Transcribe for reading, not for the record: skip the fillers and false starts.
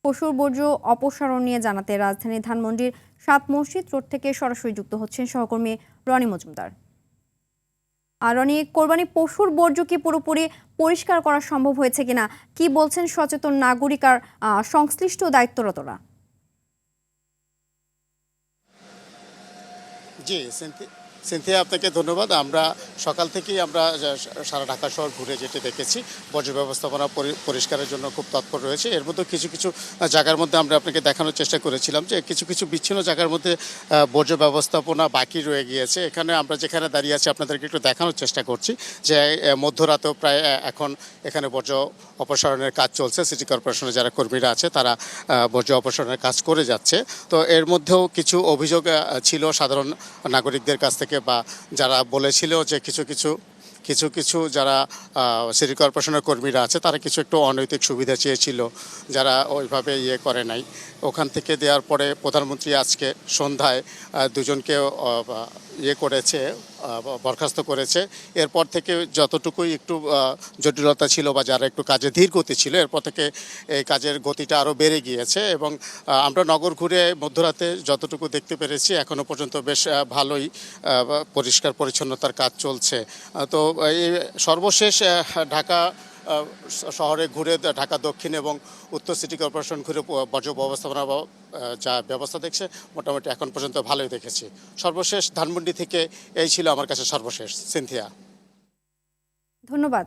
পশুর বর্জ্য অপসারণ নিয়ে জানাতে রাজধানীর ধানমন্ডির ৭ মসজিদ রোড থেকে সরাসরি যুক্ত হচ্ছেন সহকর্মী রনি মজুমদার। আর রনি, কোরবানি পশুর বর্জ্য কি পুরোপুরি পরিষ্কার করা সম্ভব হয়েছে কিনা, কি বলছেন সচেতন নাগরিক আর সংশ্লিষ্ট দায়িত্বরতরা? জি, সিনথিয়া, আপনাকে ধন্যবাদ। আমরা সকাল থেকেই আমরা সারা ঢাকা শহর ঘুরে যেতে দেখেছি। বর্জ্য ব্যবস্থাপনা পরিষ্কারের জন্য খুব তৎপর রয়েছে। এর মধ্যে কিছু কিছু জায়গার মধ্যে আমরা আপনাকে দেখানোর চেষ্টা করেছিলাম যে কিছু কিছু বিচ্ছিন্ন জায়গার মধ্যে বর্জ্য ব্যবস্থাপনা বাকি রয়ে গিয়েছে। এখানে আমরা যেখানে দাঁড়িয়ে আছি আপনাদেরকে একটু দেখানোর চেষ্টা করছি যে মধ্যরাতেও প্রায় এখন এখানে বর্জ্য অপসারণের কাজ চলছে। সিটি কর্পোরেশনের যারা কর্মীরা আছে তারা বর্জ্য অপসারণের কাজ করে যাচ্ছে। তো এর মধ্যেও কিছু অভিযোগ ছিল সাধারণ নাগরিকদের কাছ থেকে, বা যারা বলেছিল যে কিছু কিছু যারা সিটি কর্পোরেশনের কর্মীরা আছে তারা কিছু একটু অনৈতিক সুবিধা চেয়েছিল, যারা ওইভাবে করে নাই। ওখান থেকে দেওয়ার পরে প্রধানমন্ত্রী আজকে সন্ধ্যায় দুজনকে করেছে, বরখাস্ত করেছে। এরপর থেকে যতটুকুই একটু জটিলতা ছিল বা যারা একটু কাজে ধীর গতি ছিল, এরপর থেকে এই কাজের গতিটা আরও বেড়ে গিয়েছে। এবং আমরা নগর ঘুরে মধ্যরাতে যতটুকু দেখতে পেরেছি এখনও পর্যন্ত বেশ ভালোই পরিষ্কার পরিচ্ছন্নতার কাজ চলছে। তো এই সর্বশেষ ঢাকা শহরে ঘুরে, ঢাকা দক্ষিণ এবং উত্তর সিটি কর্পোরেশন ঘুরে বর্জ্য ব্যবস্থাপনা যা ব্যবস্থা দেখছে মোটামুটি এখন পর্যন্ত ভালোই দেখেছি। সর্বশেষ ধানমন্ডি থেকে এই ছিল আমার কাছে সর্বশেষ। সিনথিয়া, ধন্যবাদ।